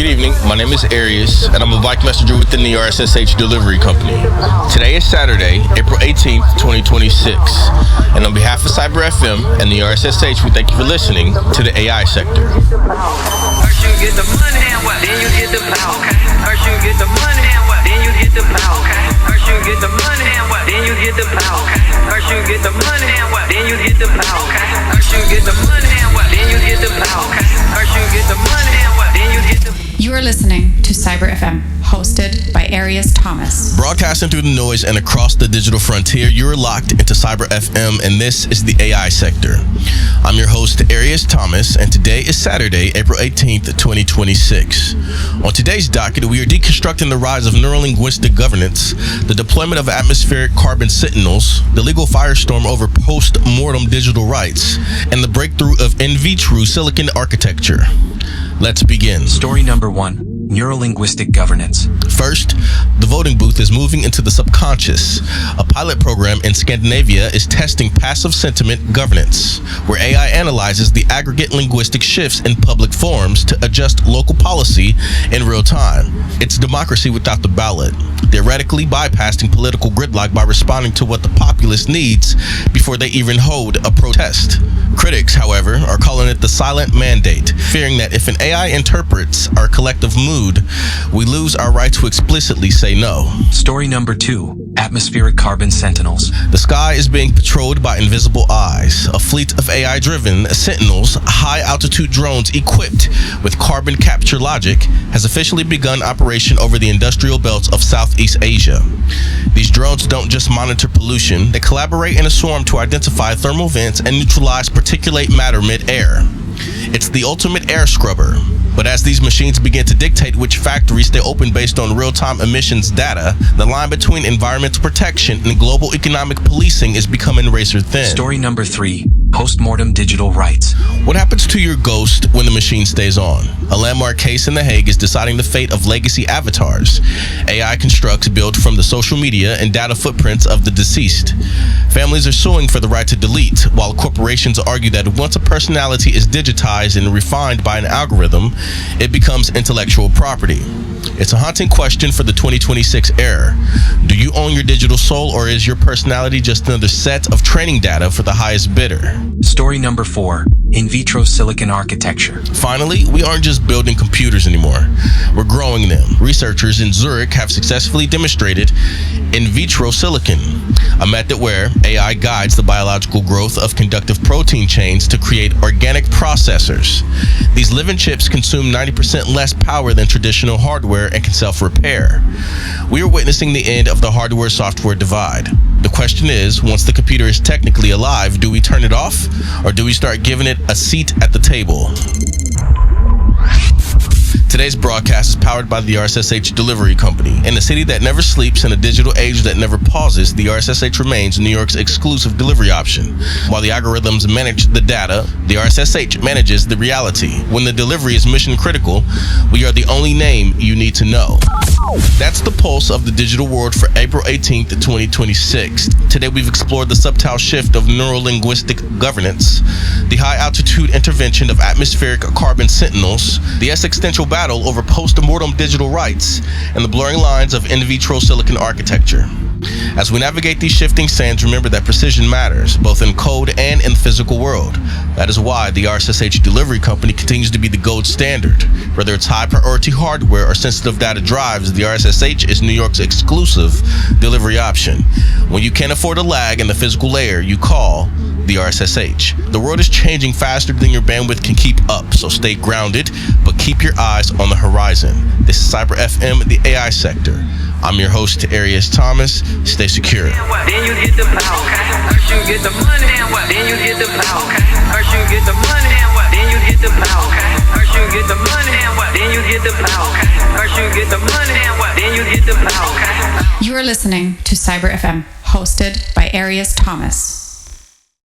Good evening, my name is Arius, and I'm a bike messenger within the RSSH delivery company. Today is Saturday, April 18th, 2026, and on behalf of Cyber FM and the RSSH, we thank you for listening to the AI sector. First you get the money and what? Then you get the power. First you get the money and what? Then you get the power. First you get the money and what? Then you get the power. First you get the money and what? Then you get the power. First you get the money and what? Then you get the power. First you get the money and what? Then you get the. You are listening to Cyber FM, hosted by Arius Thomas. Broadcasting through the noise and across the digital frontier, you are locked into Cyber FM, and this is the AI sector. I'm your host, Arius Thomas, and today is Saturday, April 18th, 2026. On today's docket, we are deconstructing the rise of neurolinguistic governance, the deployment of atmospheric carbon sentinels, the legal firestorm over post-mortem digital rights, and the breakthrough of in vitro silicon architecture. Let's begin. Story number 1. Neurolinguistic governance. First, the voting booth is moving into the subconscious. A pilot program in Scandinavia is testing passive sentiment governance, where AI analyzes the aggregate linguistic shifts in public forums to adjust local policy in real time. It's democracy without the ballot, theoretically bypassing political gridlock by responding to what the populace needs before they even hold a protest. Critics, however, are calling it the silent mandate, fearing that if an AI interprets our collective mood, we lose our right to explicitly say no. Story number 2. Atmospheric carbon sentinels. The sky is being patrolled by invisible eyes. A fleet of AI-driven sentinels, high-altitude drones equipped with carbon capture logic, has officially begun operation over the industrial belts of Southeast Asia. These drones don't just monitor pollution, they collaborate in a swarm to identify thermal vents and neutralize particulate matter mid-air. It's the ultimate air scrubber. But as these machines begin to dictate which factories stay open based on real-time emissions data, the line between environmental protection and global economic policing is becoming razor thin. Story number 3. Postmortem digital rights. What happens to your ghost when the machine stays on? A landmark case in The Hague is deciding the fate of legacy avatars. AI constructs built from the social media and data footprints of the deceased. Families are suing for the right to delete, while corporations argue that once a personality is digitized and refined by an algorithm, it becomes intellectual property. It's a haunting question for the 2026 era. Do you own your digital soul, or is your personality just another set of training data for the highest bidder? Story number 4. In vitro silicon architecture. Finally, we aren't just building computers anymore. We're growing them. Researchers in Zurich have successfully demonstrated in vitro silicon, a method where AI guides the biological growth of conductive protein chains to create organic processors. These living chips consume 90% less power than traditional hardware and can self-repair. We are witnessing the end of the hardware-software divide. The question is, once the computer is technically alive, do we turn it off, or do we start giving it a seat at the table? Today's broadcast is powered by the RSSH Delivery Company. In a city that never sleeps and a digital age that never pauses, the RSSH remains New York's exclusive delivery option. While the algorithms manage the data, the RSSH manages the reality. When the delivery is mission critical, we are the only name you need to know. That's the pulse of the digital world for April 18th, 2026. Today we've explored the subtle shift of neurolinguistic governance, the high-altitude intervention of atmospheric carbon sentinels, the existential battle over post-mortem digital rights, and the blurring lines of in vitro silicon architecture. As we navigate these shifting sands, remember that precision matters, both in code and in the physical world. That is why the RSSH Delivery Company continues to be the gold standard. Whether it's high-priority hardware or sensitive data drives, the RSSH is New York's exclusive delivery option. When you can't afford a lag in the physical layer, you call the RSSH. The world is changing faster than your bandwidth can keep up, so stay grounded, but keep your eyes on the horizon. This is Cyber FM, the AI sector. I'm your host, Arius Thomas. Stay secure. Then you get the power. First you get the money and what? Then you get the power. First you get the money and what? Then you get the power. First you get the money and what? Then you get the power. First you get the money and what? Then you get the power. You are listening to Cyber FM, hosted by Arius Thomas.